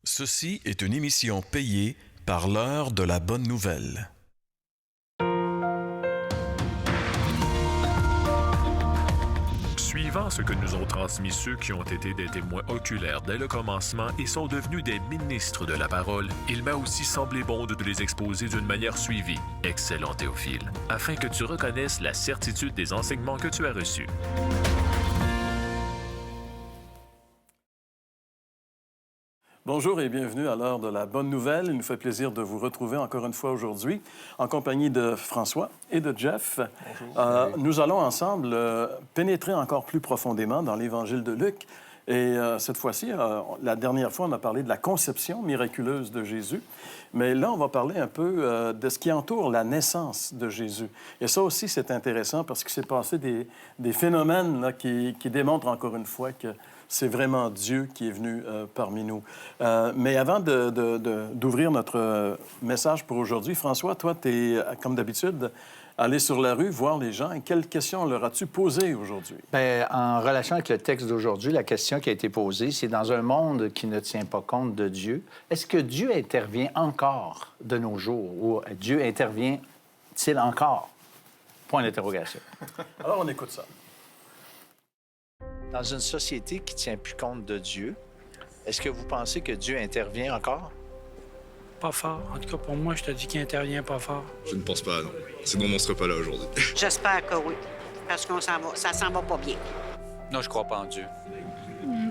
Ceci est une émission payée par l'heure de la bonne nouvelle. Suivant ce que nous ont transmis ceux qui ont été des témoins oculaires dès le commencement et sont devenus des ministres de la parole, il m'a aussi semblé bon de les exposer d'une manière suivie, excellent Théophile, afin que tu reconnaisses la certitude des enseignements que tu as reçus. Bonjour et bienvenue à l'heure de la bonne nouvelle. Il nous fait plaisir de vous retrouver encore une fois aujourd'hui en compagnie de François et de Jeff. Nous allons ensemble pénétrer encore plus profondément dans l'Évangile de Luc. Et cette fois-ci, la dernière fois, on a parlé de la conception miraculeuse de Jésus. Mais là, on va parler un peu de ce qui entoure la naissance de Jésus. Et ça aussi, c'est intéressant parce qu'il s'est passé des phénomènes là, qui démontrent encore une fois que c'est vraiment Dieu qui est venu parmi nous. Mais avant d'ouvrir notre message pour aujourd'hui, François, toi, tu es, comme d'habitude, allé sur la rue, voir les gens. Et quelles questions leur as-tu posées aujourd'hui? Bien, en relation avec le texte d'aujourd'hui, la question qui a été posée, c'est dans un monde qui ne tient pas compte de Dieu, est-ce que Dieu intervient encore de nos jours? Ou Dieu intervient-il encore? Point d'interrogation. Alors, on écoute ça. Dans une société qui ne tient plus compte de Dieu, est-ce que vous pensez que Dieu intervient encore? Pas fort. En tout cas, pour moi, je te dis qu'il intervient pas fort. Je ne pense pas, non. Sinon, on ne serait pas là aujourd'hui. J'espère que oui, parce qu'on s'en va, ça s'en va pas bien. Non, je crois pas en Dieu.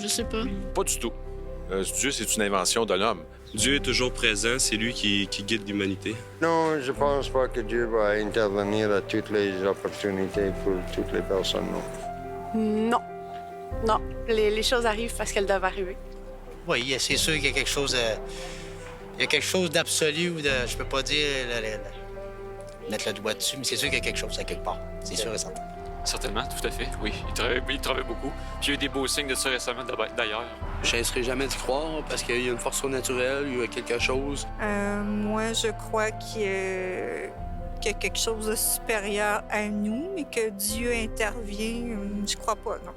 Je sais pas. Pas du tout. Dieu, c'est une invention de l'homme. Dieu est toujours présent, c'est lui qui guide l'humanité. Non, je pense pas que Dieu va intervenir à toutes les opportunités pour toutes les personnes, non. Non. Non, les choses arrivent parce qu'elles doivent arriver. Oui, c'est sûr qu'il y a quelque chose... il y a quelque chose d'absolu ou de... Je peux pas dire... mettre le doigt dessus, mais c'est sûr qu'il y a quelque chose à quelque part. C'est sûr et certain. Certainement, tout à fait, oui. Il travaille beaucoup. Puis il y a eu des beaux signes de ça récemment, d'ailleurs. Je n'essaierai jamais d'y croire parce qu'il y a une force surnaturelle, il y a quelque chose. Moi, je crois qu'il y a quelque chose de supérieur à nous, mais que Dieu intervient, je crois pas, non.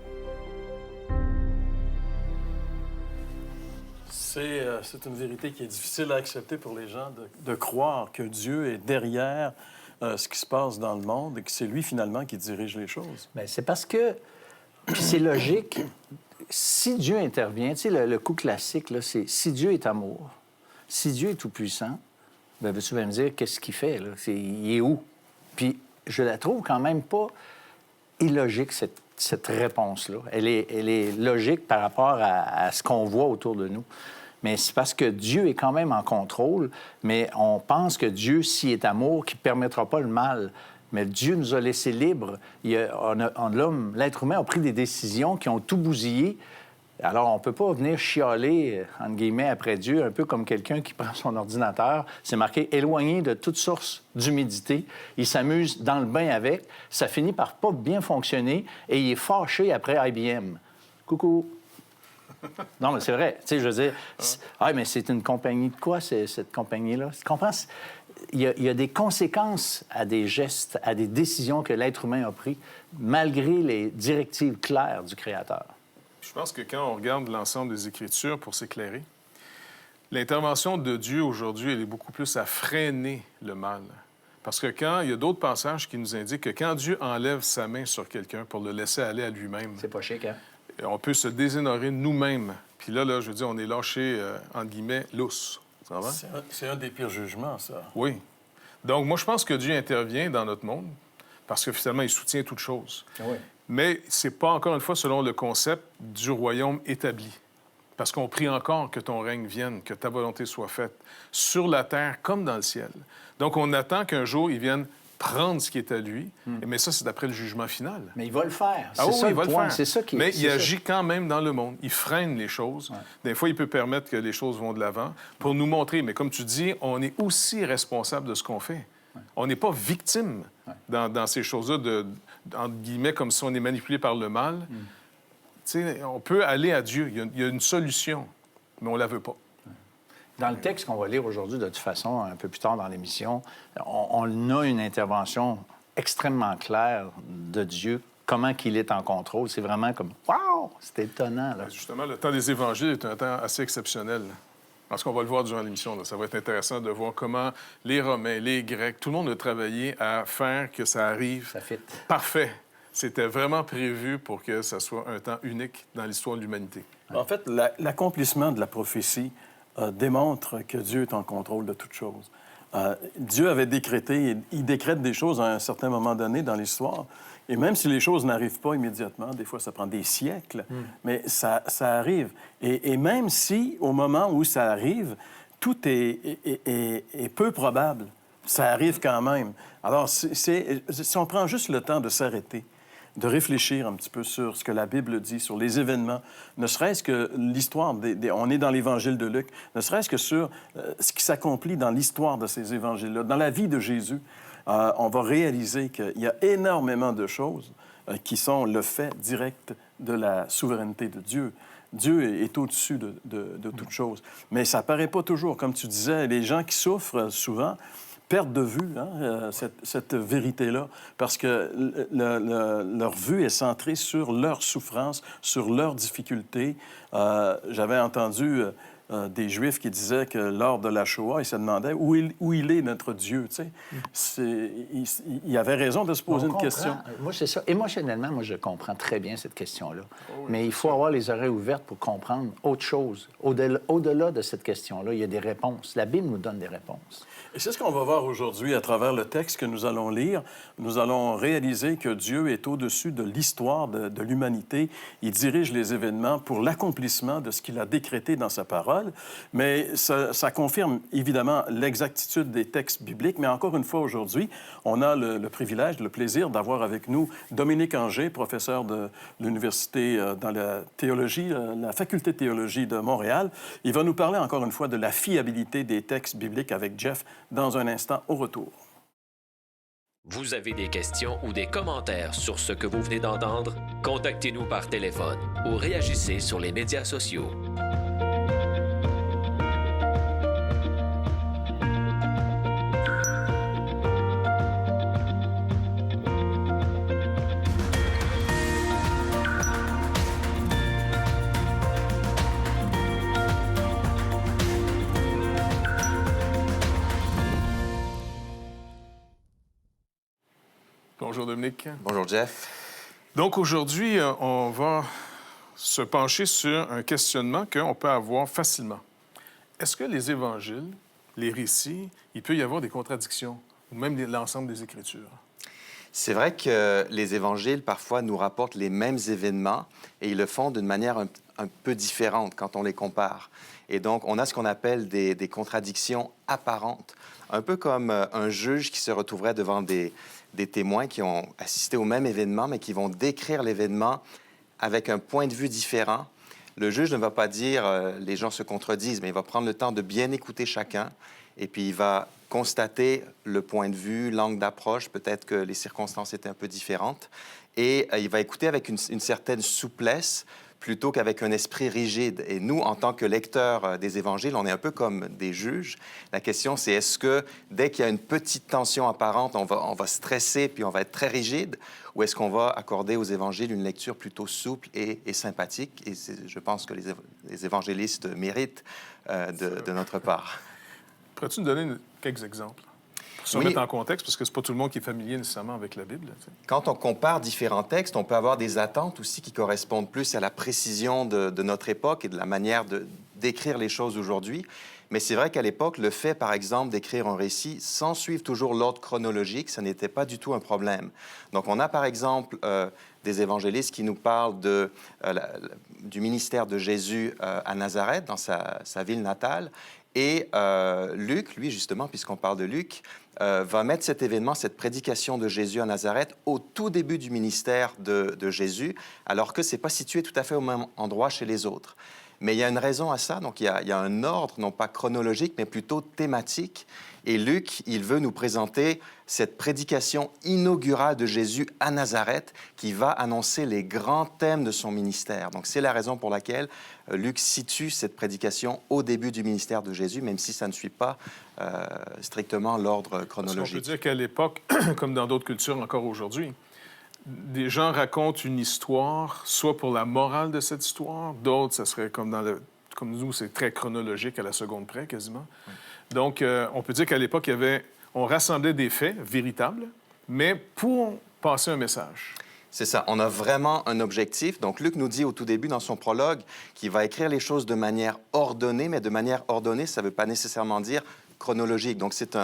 C'est une vérité qui est difficile à accepter pour les gens, de croire que Dieu est derrière ce qui se passe dans le monde et que c'est lui, finalement, qui dirige les choses. Bien, c'est parce que, puis c'est logique, si Dieu intervient, tu sais, le coup classique, là, c'est si Dieu est amour, si Dieu est tout-puissant, bien, tu vas me dire, qu'est-ce qu'il fait, là? Il est où? Puis je la trouve quand même pas illogique, cette réponse-là. Elle est logique par rapport à ce qu'on voit autour de nous. Mais c'est parce que Dieu est quand même en contrôle, mais on pense que Dieu, s'il est amour, qu'il ne permettra pas le mal. Mais Dieu nous a laissés libres. L'être humain a pris des décisions qui ont tout bousillé. Alors, on ne peut pas venir chialer, entre guillemets, après Dieu, un peu comme quelqu'un qui prend son ordinateur. C'est marqué « éloigné de toute source d'humidité ». Il s'amuse dans le bain avec. Ça finit par pas bien fonctionner et il est fâché après IBM. Coucou! Non, mais c'est vrai. Tu sais, je veux dire, mais c'est une compagnie de quoi, cette compagnie-là? Tu comprends? Il y a des conséquences à des gestes, à des décisions que l'être humain a prises, malgré les directives claires du Créateur. Je pense que quand on regarde l'ensemble des Écritures pour s'éclairer, l'intervention de Dieu aujourd'hui, elle est beaucoup plus à freiner le mal. Parce que quand il y a d'autres passages qui nous indiquent que quand Dieu enlève sa main sur quelqu'un pour le laisser aller à lui-même... C'est pas chic, hein? On peut se déshonorer nous-mêmes. Puis là, je veux dire, on est lâché, entre guillemets, lousse. Ça va? C'est un des pires jugements, ça. Oui. Donc, moi, je pense que Dieu intervient dans notre monde parce que, finalement, il soutient toute chose. Oui. Mais c'est pas, encore une fois, selon le concept du royaume établi. Parce qu'on prie encore que ton règne vienne, que ta volonté soit faite, sur la terre comme dans le ciel. Donc, on attend qu'un jour, il vienne prendre ce qui est à lui, mais ça, c'est d'après le jugement final. Mais il va le faire. Ah oui, il va le faire. C'est ça qui... Mais il agit quand même dans le monde. Il freine les choses. Ouais. Des fois, il peut permettre que les choses vont de l'avant pour nous montrer. Mais comme tu dis, on est aussi responsable de ce qu'on fait. Ouais. On n'est pas victime dans ces choses-là, entre guillemets, comme si on est manipulé par le mal. Tu sais, on peut aller à Dieu. Il y a une solution, mais on ne la veut pas. Dans le texte qu'on va lire aujourd'hui, de toute façon, un peu plus tard dans l'émission, on a une intervention extrêmement claire de Dieu, comment qu'il est en contrôle. C'est vraiment comme « Wow! » C'est étonnant, là. Justement, le temps des évangiles est un temps assez exceptionnel. Parce qu'on va le voir durant l'émission. Là. Ça va être intéressant de voir comment les Romains, les Grecs, tout le monde a travaillé à faire que ça arrive parfait. C'était vraiment prévu pour que ça soit un temps unique dans l'histoire de l'humanité. En fait, l'accomplissement de la prophétie démontre que Dieu est en contrôle de toutes choses. Dieu avait décrété, il décrète des choses à un certain moment donné dans l'histoire, et même si les choses n'arrivent pas immédiatement, des fois ça prend des siècles, mais ça arrive. Et même si, au moment où ça arrive, tout est peu probable, ça arrive quand même. Alors, si on prend juste le temps de s'arrêter, de réfléchir un petit peu sur ce que la Bible dit, sur les événements, ne serait-ce que l'histoire, on est dans l'Évangile de Luc, ne serait-ce que sur ce qui s'accomplit dans l'histoire de ces évangiles-là, dans la vie de Jésus, on va réaliser qu'il y a énormément de choses qui sont le fait direct de la souveraineté de Dieu. Dieu est au-dessus de toute chose. Mais ça paraît pas toujours. Comme tu disais, les gens qui souffrent souvent perdent de vue cette vérité-là, parce que leur vue est centrée sur leur souffrance, sur leurs difficultés. J'avais entendu des Juifs qui disaient que lors de la Shoah, ils se demandaient où il est notre Dieu. Tu sais. Il avait raison de se poser une question. Moi, c'est ça. Émotionnellement, moi, je comprends très bien cette question-là. Mais il faut avoir les oreilles ouvertes pour comprendre autre chose. Au-delà de cette question-là, il y a des réponses. La Bible nous donne des réponses. Et c'est ce qu'on va voir aujourd'hui à travers le texte que nous allons lire. Nous allons réaliser que Dieu est au-dessus de l'histoire de l'humanité. Il dirige les événements pour l'accomplissement de ce qu'il a décrété dans sa parole. Mais ça confirme évidemment l'exactitude des textes bibliques. Mais encore une fois, aujourd'hui, on a le privilège, le plaisir d'avoir avec nous Dominique Angers, professeur de l'université dans la théologie, la faculté de théologie de Montréal. Il va nous parler encore une fois de la fiabilité des textes bibliques avec Jeff dans un instant au retour. Vous avez des questions ou des commentaires sur ce que vous venez d'entendre? Contactez-nous par téléphone ou réagissez sur les médias sociaux. Bonjour Dominique. Bonjour Jeff. Donc aujourd'hui, on va se pencher sur un questionnement qu'on peut avoir facilement. Est-ce que les évangiles, les récits, il peut y avoir des contradictions, ou même l'ensemble des Écritures? C'est vrai que les évangiles, parfois, nous rapportent les mêmes événements et ils le font d'une manière un peu différente quand on les compare. Et donc, on a ce qu'on appelle des contradictions apparentes, un peu comme un juge qui se retrouverait devant des témoins qui ont assisté au même événement, mais qui vont décrire l'événement avec un point de vue différent. Le juge ne va pas dire les gens se contredisent, mais il va prendre le temps de bien écouter chacun et puis il va constater le point de vue, l'angle d'approche, peut-être que les circonstances étaient un peu différentes, et il va écouter avec une certaine souplesse plutôt qu'avec un esprit rigide. Et nous, en tant que lecteurs des évangiles, on est un peu comme des juges. La question, c'est est-ce que dès qu'il y a une petite tension apparente, on va stresser puis on va être très rigide, ou est-ce qu'on va accorder aux évangiles une lecture plutôt souple et sympathique? Et je pense que les évangélistes méritent de notre part. Pourrais-tu nous donner quelques exemples? Pour se remettre en contexte, parce que c'est pas tout le monde qui est familier nécessairement avec la Bible. Tu sais. Quand on compare différents textes, on peut avoir des attentes aussi qui correspondent plus à la précision de notre époque et de la manière d'écrire les choses aujourd'hui. Mais c'est vrai qu'à l'époque, le fait, par exemple, d'écrire un récit sans suivre toujours l'ordre chronologique, ça n'était pas du tout un problème. Donc, on a, par exemple, des évangélistes qui nous parlent du ministère de Jésus à Nazareth, dans sa ville natale. Et Luc, lui, justement, puisqu'on parle de Luc, va mettre cet événement, cette prédication de Jésus à Nazareth, au tout début du ministère de Jésus, alors que ce n'est pas situé tout à fait au même endroit chez les autres. Mais il y a une raison à ça. Donc, il y a un ordre, non pas chronologique, mais plutôt thématique. Et Luc, il veut nous présenter cette prédication inaugurale de Jésus à Nazareth qui va annoncer les grands thèmes de son ministère. Donc, c'est la raison pour laquelle Luc situe cette prédication au début du ministère de Jésus, même si ça ne suit pas strictement l'ordre chronologique. Parce qu'on peut dire qu'à l'époque, comme dans d'autres cultures encore aujourd'hui, des gens racontent une histoire, soit pour la morale de cette histoire, d'autres, ça serait comme dans comme nous, c'est très chronologique à la seconde près, quasiment. Donc, on peut dire qu'à l'époque, on rassemblait des faits véritables, mais pour passer un message. C'est ça. On a vraiment un objectif. Donc, Luc nous dit au tout début, dans son prologue, qu'il va écrire les choses de manière ordonnée, mais de manière ordonnée, ça ne veut pas nécessairement dire chronologique. Donc, c'est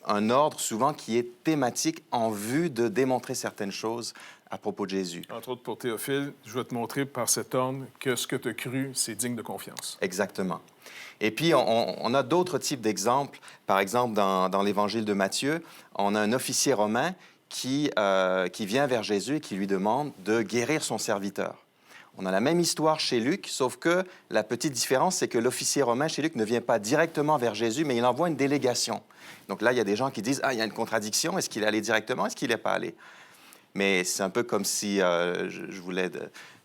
un ordre souvent qui est thématique en vue de démontrer certaines choses à propos de Jésus. Entre autres, pour Théophile, je vais te montrer par cet ordre que ce que tu as cru, c'est digne de confiance. Exactement. Et puis, on a d'autres types d'exemples. Par exemple, dans l'Évangile de Matthieu, on a un officier romain qui vient vers Jésus et qui lui demande de guérir son serviteur. On a la même histoire chez Luc, sauf que la petite différence, c'est que l'officier romain chez Luc ne vient pas directement vers Jésus, mais il envoie une délégation. Donc là, il y a des gens qui disent « Ah, il y a une contradiction. Est-ce qu'il est allé directement? Est-ce qu'il n'est pas allé? » Mais c'est un peu comme si je voulais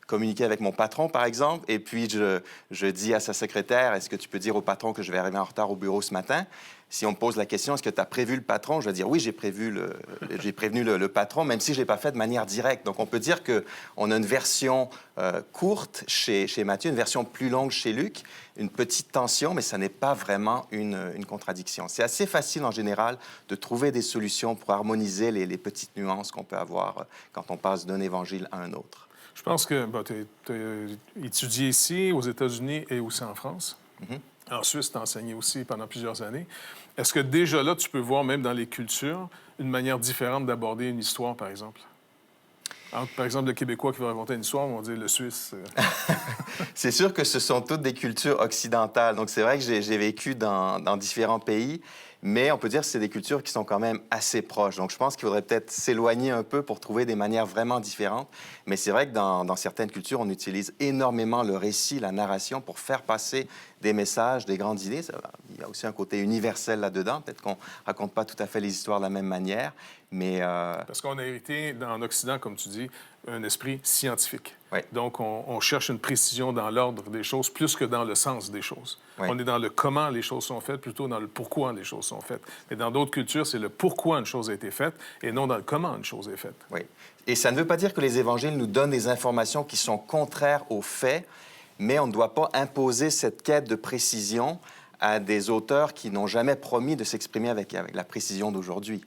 communiquer avec mon patron, par exemple, et puis je dis à sa secrétaire, est-ce que tu peux dire au patron que je vais arriver en retard au bureau ce matin? Si on me pose la question, est-ce que tu as prévu le patron? Je vais dire, oui, j'ai prévenu le patron, même si je ne l'ai pas fait de manière directe. Donc, on peut dire qu'on a une version courte chez Matthieu, une version plus longue chez Luc, une petite tension, mais ça n'est pas vraiment une contradiction. C'est assez facile, en général, de trouver des solutions pour harmoniser les petites nuances qu'on peut avoir quand on passe d'un évangile à un autre. Je pense que tu as étudié ici, aux États-Unis et aussi en France. En Suisse, tu as enseigné aussi pendant plusieurs années. Est-ce que déjà là, tu peux voir, même dans les cultures, une manière différente d'aborder une histoire, par exemple? Par exemple, le Québécois qui va raconter une histoire, on va dire le Suisse. C'est sûr que ce sont toutes des cultures occidentales. Donc, c'est vrai que j'ai vécu dans différents pays, mais on peut dire que c'est des cultures qui sont quand même assez proches. Donc, je pense qu'il faudrait peut-être s'éloigner un peu pour trouver des manières vraiment différentes. Mais c'est vrai que dans certaines cultures, on utilise énormément le récit, la narration pour faire passer des messages, des grandes idées. Il y a aussi un côté universel là-dedans. Peut-être qu'on ne raconte pas tout à fait les histoires de la même manière, mais... Parce qu'on a hérité, en Occident, comme tu dis, un esprit scientifique. Oui. Donc, on cherche une précision dans l'ordre des choses plus que dans le sens des choses. Oui. On est dans le comment les choses sont faites, plutôt dans le pourquoi les choses sont faites. Mais dans d'autres cultures, c'est le pourquoi une chose a été faite et non dans le comment une chose est faite. Oui. Et ça ne veut pas dire que les évangiles nous donnent des informations qui sont contraires aux faits, mais on ne doit pas imposer cette quête de précision à des auteurs qui n'ont jamais promis de s'exprimer avec la précision d'aujourd'hui.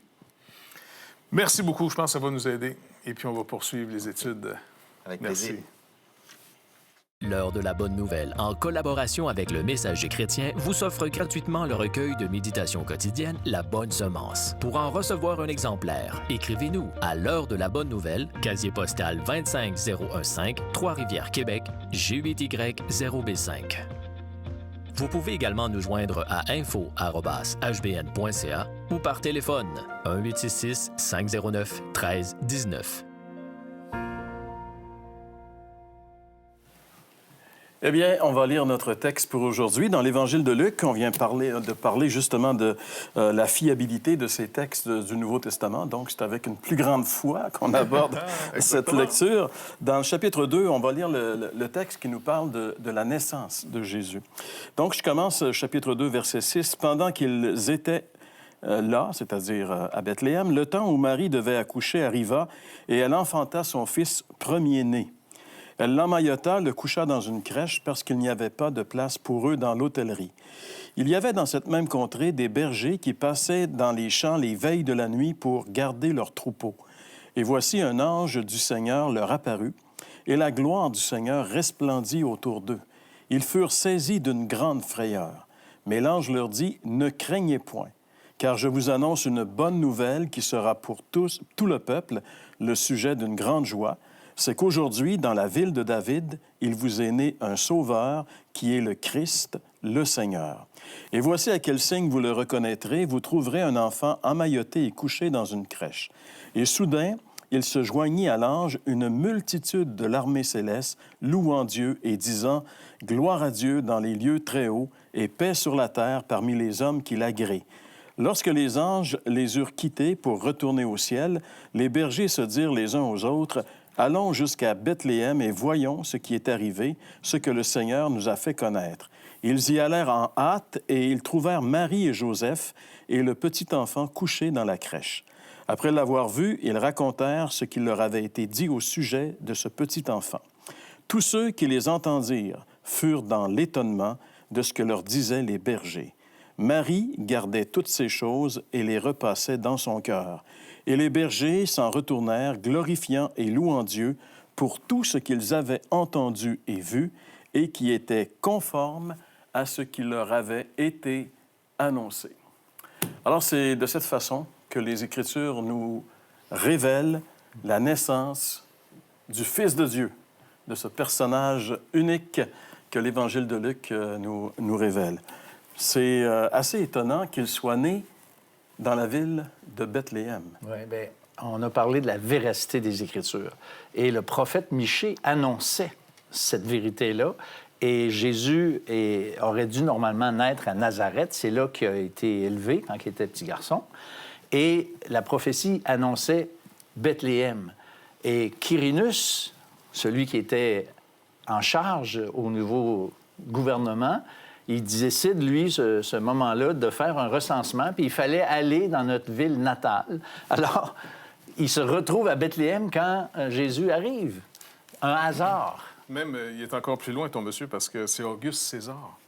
Merci beaucoup. Je pense que ça va nous aider. Et puis, on va poursuivre les études. Avec Merci. plaisir. L'heure de la bonne nouvelle, en collaboration avec le Messager chrétien, vous offre gratuitement le recueil de méditation quotidienne La Bonne Semence. Pour en recevoir un exemplaire, écrivez-nous à l'heure de la bonne nouvelle, casier postal 25015, Trois-Rivières, Québec, G8Y0B5. Vous pouvez également nous joindre à info@hbn.ca ou par téléphone 1-866-509-1319. Eh bien, on va lire notre texte pour aujourd'hui. Dans l'Évangile de Luc, on vient de parler justement de la fiabilité de ces textes du Nouveau Testament. Donc, c'est avec une plus grande foi qu'on aborde cette lecture. Dans le chapitre 2, on va lire le texte qui nous parle de la naissance de Jésus. Donc, je commence chapitre 2, verset 6. « Pendant qu'ils étaient là, c'est-à-dire à Bethléem, le temps où Marie devait accoucher arriva et elle enfanta son fils premier-né. Elle l'emmaillota, le coucha dans une crèche parce qu'il n'y avait pas de place pour eux dans l'hôtellerie. Il y avait dans cette même contrée des bergers qui passaient dans les champs les veilles de la nuit pour garder leurs troupeaux. Et voici un ange du Seigneur leur apparut, et la gloire du Seigneur resplendit autour d'eux. Ils furent saisis d'une grande frayeur. Mais l'ange leur dit, « Ne craignez point, car je vous annonce une bonne nouvelle qui sera pour tout le peuple le sujet d'une grande joie. C'est qu'aujourd'hui, dans la ville de David, il vous est né un Sauveur qui est le Christ, le Seigneur. Et voici à quel signe vous le reconnaîtrez, vous trouverez un enfant emmailloté et couché dans une crèche. Et soudain, il se joignit à l'ange une multitude de l'armée céleste, louant Dieu et disant « Gloire à Dieu dans les lieux très hauts et paix sur la terre parmi les hommes qui l'agréent. » Lorsque les anges les eurent quittés pour retourner au ciel, les bergers se dirent les uns aux autres « Allons jusqu'à Bethléem et voyons ce qui est arrivé, ce que le Seigneur nous a fait connaître. » Ils y allèrent en hâte et ils trouvèrent Marie et Joseph et le petit enfant couché dans la crèche. Après l'avoir vu, ils racontèrent ce qui leur avait été dit au sujet de ce petit enfant. Tous ceux qui les entendirent furent dans l'étonnement de ce que leur disaient les bergers. Marie gardait toutes ces choses et les repassait dans son cœur. Et les bergers s'en retournèrent, glorifiant et louant Dieu pour tout ce qu'ils avaient entendu et vu, et qui était conforme à ce qui leur avait été annoncé. Alors, c'est de cette façon que les Écritures nous révèlent la naissance du Fils de Dieu, de ce personnage unique que l'Évangile de Luc nous révèle. C'est assez étonnant qu'il soit né dans la ville de Bethléem. Oui, bien, on a parlé de la véracité des Écritures. Et le prophète Michée annonçait cette vérité-là. Et Jésus aurait dû normalement naître à Nazareth. C'est là qu'il a été élevé quand il était petit garçon. Et la prophétie annonçait Bethléem. Et Quirinus, celui qui était en charge au niveau gouvernement, il décide, lui, ce moment-là, de faire un recensement, puis il fallait aller dans notre ville natale. Alors, il se retrouve à Bethléem quand Jésus arrive. Un hasard. Même, il est encore plus loin, ton monsieur, parce que c'est Auguste César.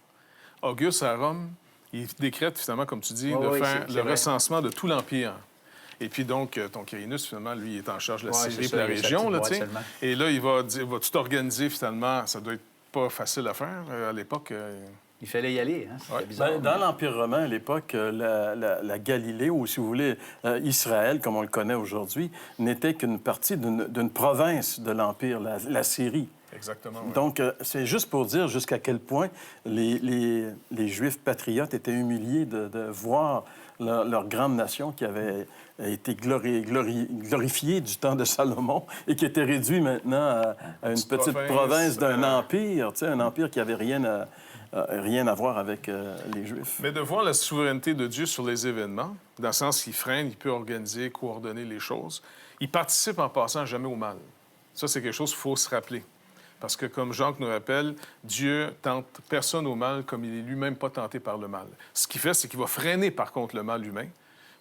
Auguste, à Rome, il décrète, finalement, comme tu dis, de faire le recensement de tout l'Empire. Et puis donc, ton Quirinus, finalement, lui, il est en charge de la Syrie et de la région, là, tu sais. Et là, il va dire, vas-tu t'organiser, finalement? Ça doit être pas facile à faire. À l'époque... Il fallait y aller, hein? Ouais. Bizarre. Dans l'Empire romain, à l'époque, la Galilée, ou si vous voulez, Israël, comme on le connaît aujourd'hui, n'était qu'une partie d'une province de l'Empire, la Syrie. Exactement. Ouais. Donc, c'est juste pour dire jusqu'à quel point les Juifs patriotes étaient humiliés de voir leur grande nation qui avait été glorifiée du temps de Salomon et qui était réduite maintenant à une petite province d'un empire, tu sais, un empire qui n'avait rien à voir avec les Juifs. Mais de voir la souveraineté de Dieu sur les événements, dans le sens qu'il freine, il peut organiser, coordonner les choses, il participe en passant jamais au mal. Ça, c'est quelque chose qu'il faut se rappeler. Parce que, comme Jacques nous rappelle, Dieu tente personne au mal comme il est lui-même pas tenté par le mal. Ce qu'il fait, c'est qu'il va freiner, par contre, le mal humain.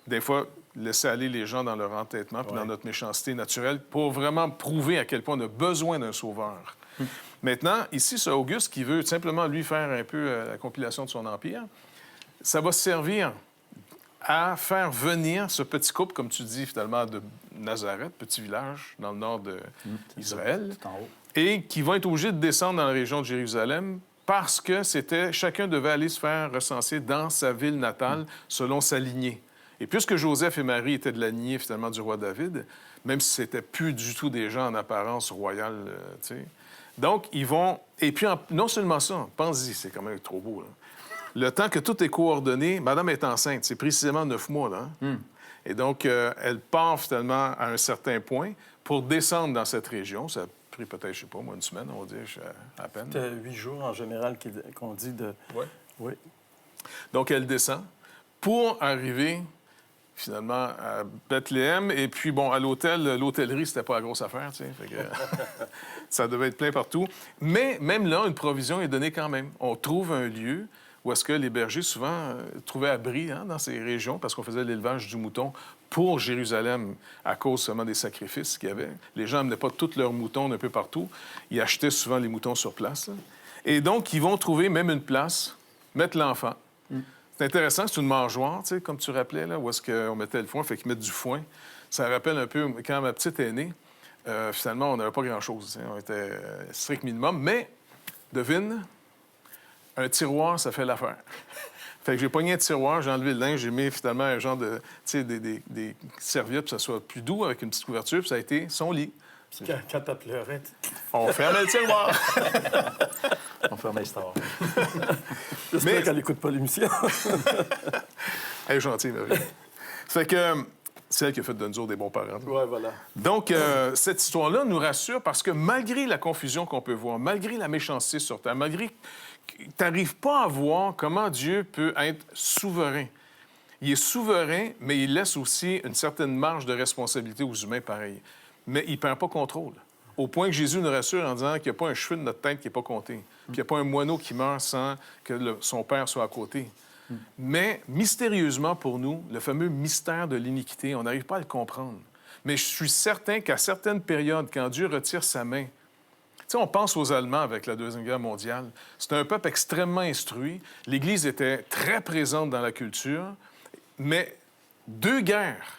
Des fois, laisser aller les gens dans leur entêtement puis dans notre méchanceté naturelle pour vraiment prouver à quel point on a besoin d'un sauveur. Maintenant, ici, c'est Auguste qui veut simplement, lui, faire un peu la compilation de son empire. Ça va servir à faire venir ce petit couple, comme tu dis, finalement, de Nazareth, petit village dans le nord d'Israël, et qui vont être obligés de descendre dans la région de Jérusalem parce que chacun devait aller se faire recenser dans sa ville natale selon sa lignée. Et puisque Joseph et Marie étaient de la lignée, finalement, du roi David, même si c'était plus du tout des gens en apparence royale, tu sais. Donc, ils vont... Et puis, non seulement ça, pense-y, c'est quand même trop beau, là. Le temps que tout est coordonné, madame est enceinte, c'est précisément 9 mois, là. Et donc, elle part finalement à un certain point pour descendre dans cette région. Ça a pris peut-être, je sais pas, moi, une semaine, on va dire, à peine. C'était 8 jours en général qu'on dit de... Oui. Oui. Donc, elle descend pour arriver finalement à Bethléem. Et puis, bon, à l'hôtellerie, c'était pas la grosse affaire, tu sais. Fait que, ça devait être plein partout. Mais même là, une provision est donnée quand même. On trouve un lieu où est-ce que les bergers, souvent, trouvaient abri dans ces régions parce qu'on faisait l'élevage du mouton pour Jérusalem à cause seulement des sacrifices qu'il y avait. Les gens n'amenaient pas tous leurs moutons un peu partout. Ils achetaient souvent les moutons sur place, là. Et donc, ils vont trouver même une place, mettre l'enfant. C'est intéressant, c'est une mangeoire, tu sais, comme tu rappelais, là, où est-ce qu'on mettait le foin, fait qu'ils mettent du foin. Ça rappelle un peu, quand ma petite est née, finalement, on n'avait pas grand-chose, tu sais, on était strict minimum, mais, devine, un tiroir, ça fait l'affaire. Fait que j'ai pogné un tiroir, j'ai enlevé le linge, j'ai mis finalement un genre de, tu sais, des serviettes pour que ça soit plus doux, avec une petite couverture, puis ça a été son lit. Quand t'as pleuré... On fermait le tiroir. On fermait le store. J'espère qu'elle n'écoute pas l'émission. Elle est gentille, Marie. Fait que c'est elle qui a fait de nous autres des bons parents. Oui, voilà. Donc, cette histoire-là nous rassure parce que malgré la confusion qu'on peut voir, malgré la méchanceté sur terre, malgré que tu n'arrives pas à voir comment Dieu peut être souverain. Il est souverain, mais il laisse aussi une certaine marge de responsabilité aux humains pareils. Mais il ne perd pas contrôle. Au point que Jésus nous rassure en disant qu'il n'y a pas un cheveu de notre tête qui n'est pas compté. Puis il n'y a pas un moineau qui meurt sans que son père soit à côté. Mais mystérieusement pour nous, le fameux mystère de l'iniquité, on n'arrive pas à le comprendre. Mais je suis certain qu'à certaines périodes, quand Dieu retire sa main Tu sais, on pense aux Allemands avec la Deuxième Guerre mondiale. C'était un peuple extrêmement instruit. L'Église était très présente dans la culture, mais 2 guerres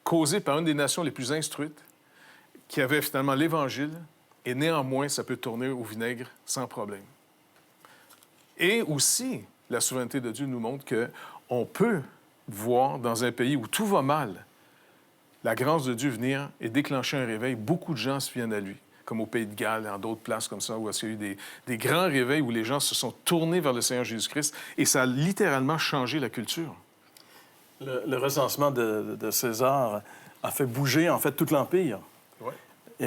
causées par une des nations les plus instruites, qui avait finalement l'Évangile, et néanmoins, ça peut tourner au vinaigre sans problème. Et aussi, la souveraineté de Dieu nous montre qu'on peut voir dans un pays où tout va mal, la grâce de Dieu venir et déclencher un réveil. Beaucoup de gens se viennent à lui, comme au Pays de Galles et en d'autres places comme ça, où il y a eu des grands réveils où les gens se sont tournés vers le Seigneur Jésus-Christ, et ça a littéralement changé la culture. Le recensement de César a fait bouger, en fait, tout l'Empire. Ouais.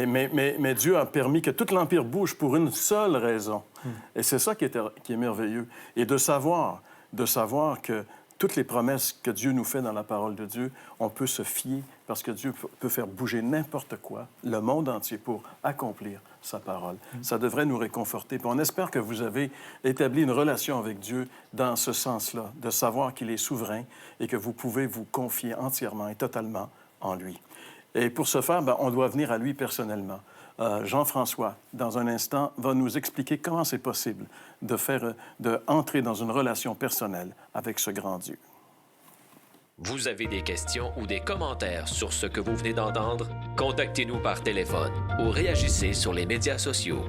Mais Dieu a permis que tout l'Empire bouge pour une seule raison. Et c'est ça qui est merveilleux. Et de savoir que toutes les promesses que Dieu nous fait dans la parole de Dieu, on peut se fier parce que Dieu peut faire bouger n'importe quoi, le monde entier, pour accomplir sa parole. Ça devrait nous réconforter. Puis on espère que vous avez établi une relation avec Dieu dans ce sens-là, de savoir qu'il est souverain et que vous pouvez vous confier entièrement et totalement en lui. Et pour ce faire, on doit venir à lui personnellement. Jean-François, dans un instant, va nous expliquer comment c'est possible d'entrer dans une relation personnelle avec ce grand Dieu. Vous avez des questions ou des commentaires sur ce que vous venez d'entendre? Contactez-nous par téléphone ou réagissez sur les médias sociaux.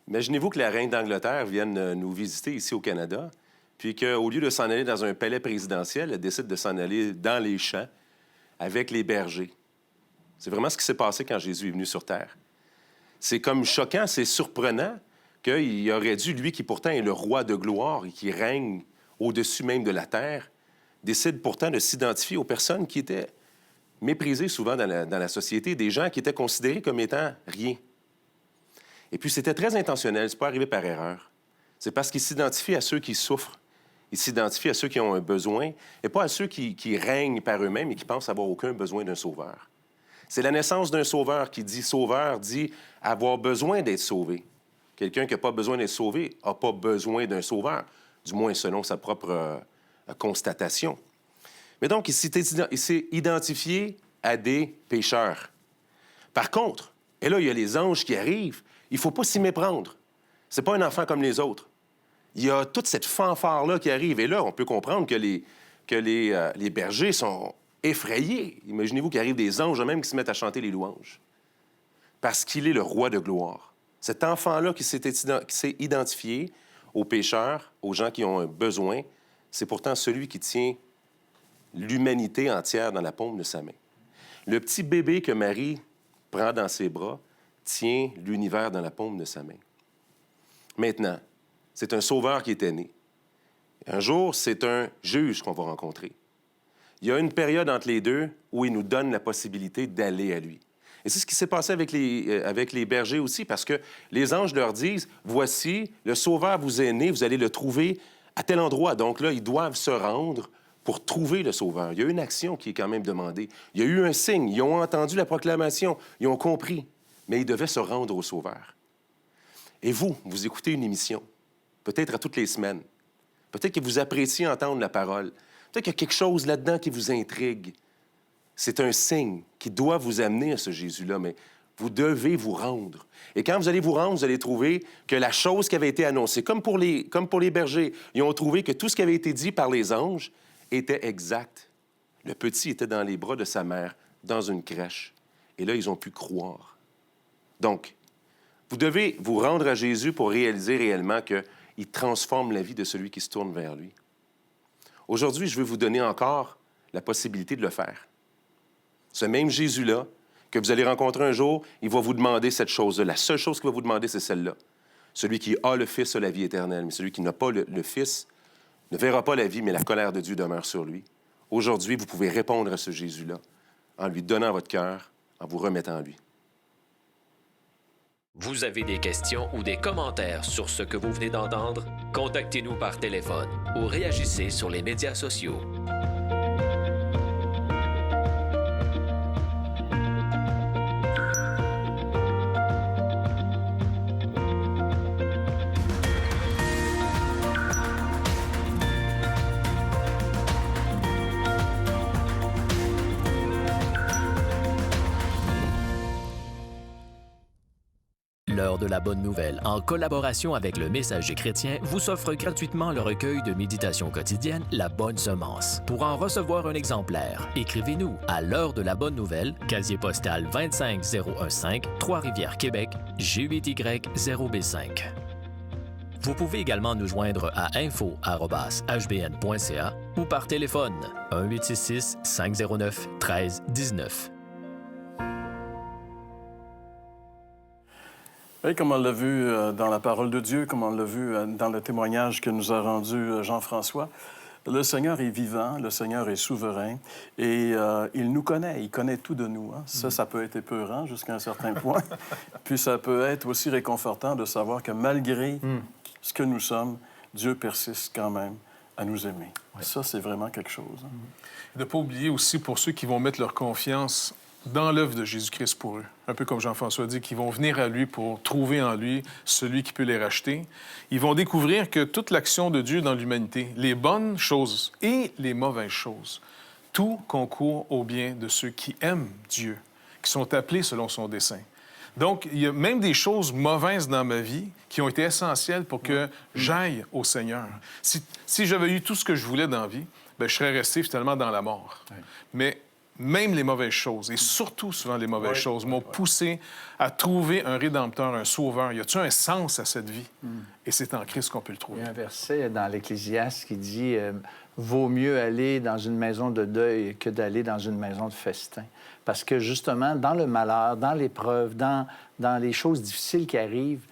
Imaginez-vous que la reine d'Angleterre vienne nous visiter ici au Canada, puis qu'au lieu de s'en aller dans un palais présidentiel, elle décide de s'en aller dans les champs avec les bergers. C'est vraiment ce qui s'est passé quand Jésus est venu sur Terre. C'est comme choquant, c'est surprenant qu'il aurait dû, lui qui pourtant est le roi de gloire et qui règne au-dessus même de la terre, décide pourtant de s'identifier aux personnes qui étaient méprisées souvent dans la société, des gens qui étaient considérés comme étant rien. Et puis, c'était très intentionnel, c'est pas arrivé par erreur. C'est parce qu'il s'identifie à ceux qui souffrent. Il s'identifie à ceux qui ont un besoin, et pas à ceux qui règnent par eux-mêmes et qui pensent avoir aucun besoin d'un sauveur. C'est la naissance d'un sauveur qui dit sauveur, dit avoir besoin d'être sauvé. Quelqu'un qui n'a pas besoin d'être sauvé n'a pas besoin d'un sauveur, du moins selon sa propre constatation. Mais donc, il s'est identifié à des pécheurs. Par contre, et là, il y a les anges qui arrivent. Il ne faut pas s'y méprendre. Ce n'est pas un enfant comme les autres. Il y a toute cette fanfare-là qui arrive. Et là, on peut comprendre que les bergers sont effrayés. Imaginez-vous qu'il arrive des anges même qui se mettent à chanter les louanges. Parce qu'il est le roi de gloire. Cet enfant-là qui s'est identifié aux pécheurs, aux gens qui ont un besoin, c'est pourtant celui qui tient l'humanité entière dans la paume de sa main. Le petit bébé que Marie prend dans ses bras tient l'univers dans la paume de sa main. Maintenant, c'est un sauveur qui est né. Un jour, c'est un juge qu'on va rencontrer. Il y a une période entre les deux où il nous donne la possibilité d'aller à lui. Et c'est ce qui s'est passé avec les bergers aussi, parce que les anges leur disent, « Voici, le sauveur vous est né, vous allez le trouver à tel endroit. » Donc là, ils doivent se rendre pour trouver le sauveur. Il y a une action qui est quand même demandée. Il y a eu un signe, ils ont entendu la proclamation, ils ont compris. Mais ils devaient se rendre au Sauveur. Et vous écoutez une émission, peut-être à toutes les semaines. Peut-être que vous appréciez entendre la parole. Peut-être qu'il y a quelque chose là-dedans qui vous intrigue. C'est un signe qui doit vous amener à ce Jésus-là, mais vous devez vous rendre. Et quand vous allez vous rendre, vous allez trouver que la chose qui avait été annoncée, comme pour les bergers, ils ont trouvé que tout ce qui avait été dit par les anges était exact. Le petit était dans les bras de sa mère, dans une crèche. Et là, ils ont pu croire. Donc, vous devez vous rendre à Jésus pour réaliser réellement qu'il transforme la vie de celui qui se tourne vers lui. Aujourd'hui, je veux vous donner encore la possibilité de le faire. Ce même Jésus-là, que vous allez rencontrer un jour, il va vous demander cette chose-là. La seule chose qu'il va vous demander, c'est celle-là. Celui qui a le Fils a la vie éternelle, mais celui qui n'a pas le Fils ne verra pas la vie, mais la colère de Dieu demeure sur lui. Aujourd'hui, vous pouvez répondre à ce Jésus-là en lui donnant votre cœur, en vous remettant en lui. Vous avez des questions ou des commentaires sur ce que vous venez d'entendre? Contactez-nous par téléphone ou réagissez sur les médias sociaux. L'heure de la bonne nouvelle, en collaboration avec le Messager chrétien, vous offre gratuitement le recueil de méditation quotidienne La Bonne Semence. Pour en recevoir un exemplaire, écrivez-nous à l'heure de la bonne nouvelle, casier postal 25015, Trois-Rivières, Québec, G8Y0B5. Vous pouvez également nous joindre à info@hbn.ca ou par téléphone 1-866-509-1319. Oui, comme on l'a vu dans la parole de Dieu, comme on l'a vu dans le témoignage que nous a rendu Jean-François, le Seigneur est vivant, le Seigneur est souverain et il nous connaît, il connaît tout de nous. Hein. Ça peut être épeurant jusqu'à un certain point. Puis ça peut être aussi réconfortant de savoir que malgré ce que nous sommes, Dieu persiste quand même à nous aimer. Ouais. Ça, c'est vraiment quelque chose. Hein. Et de ne pas oublier aussi pour ceux qui vont mettre leur confiance dans l'œuvre de Jésus-Christ pour eux. Un peu comme Jean-François dit, qui vont venir à lui pour trouver en lui celui qui peut les racheter. Ils vont découvrir que toute l'action de Dieu dans l'humanité, les bonnes choses et les mauvaises choses, tout concourt au bien de ceux qui aiment Dieu, qui sont appelés selon son dessein. Donc, il y a même des choses mauvaises dans ma vie qui ont été essentielles pour que j'aille au Seigneur. Si j'avais eu tout ce que je voulais dans la vie, bien, je serais resté finalement dans la mort. Ouais. Mais même les mauvaises choses, et surtout souvent les mauvaises choses, m'ont poussé à trouver un Rédempteur, un Sauveur. Y a-t-il un sens à cette vie? Et c'est en Christ qu'on peut le trouver. Il y a un verset dans l'Ecclésiaste qui dit vaut mieux aller dans une maison de deuil que d'aller dans une maison de festin. Parce que justement, dans le malheur, dans l'épreuve, dans les choses difficiles qui arrivent,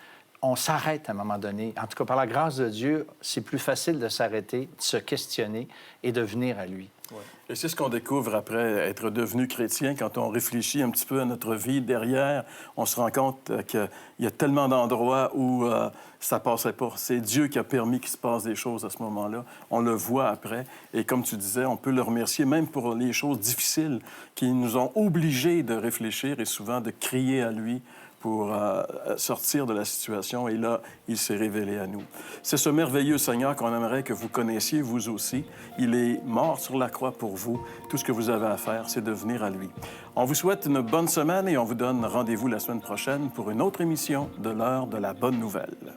on s'arrête à un moment donné. En tout cas, par la grâce de Dieu, c'est plus facile de s'arrêter, de se questionner et de venir à lui. Ouais. Et c'est ce qu'on découvre après être devenu chrétien. Quand on réfléchit un petit peu à notre vie derrière, on se rend compte qu'il y a tellement d'endroits où ça passait pas. C'est Dieu qui a permis qu'il se passe des choses à ce moment-là. On le voit après. Et comme tu disais, on peut le remercier même pour les choses difficiles qui nous ont obligés de réfléchir et souvent de crier à lui pour sortir de la situation. Et là, il s'est révélé à nous. C'est ce merveilleux Seigneur qu'on aimerait que vous connaissiez, vous aussi. Il est mort sur la croix pour vous. Tout ce que vous avez à faire, c'est de venir à lui. On vous souhaite une bonne semaine et on vous donne rendez-vous la semaine prochaine pour une autre émission de l'heure de la bonne nouvelle.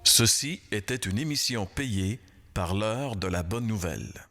Ceci était une émission payée par l'heure de la bonne nouvelle.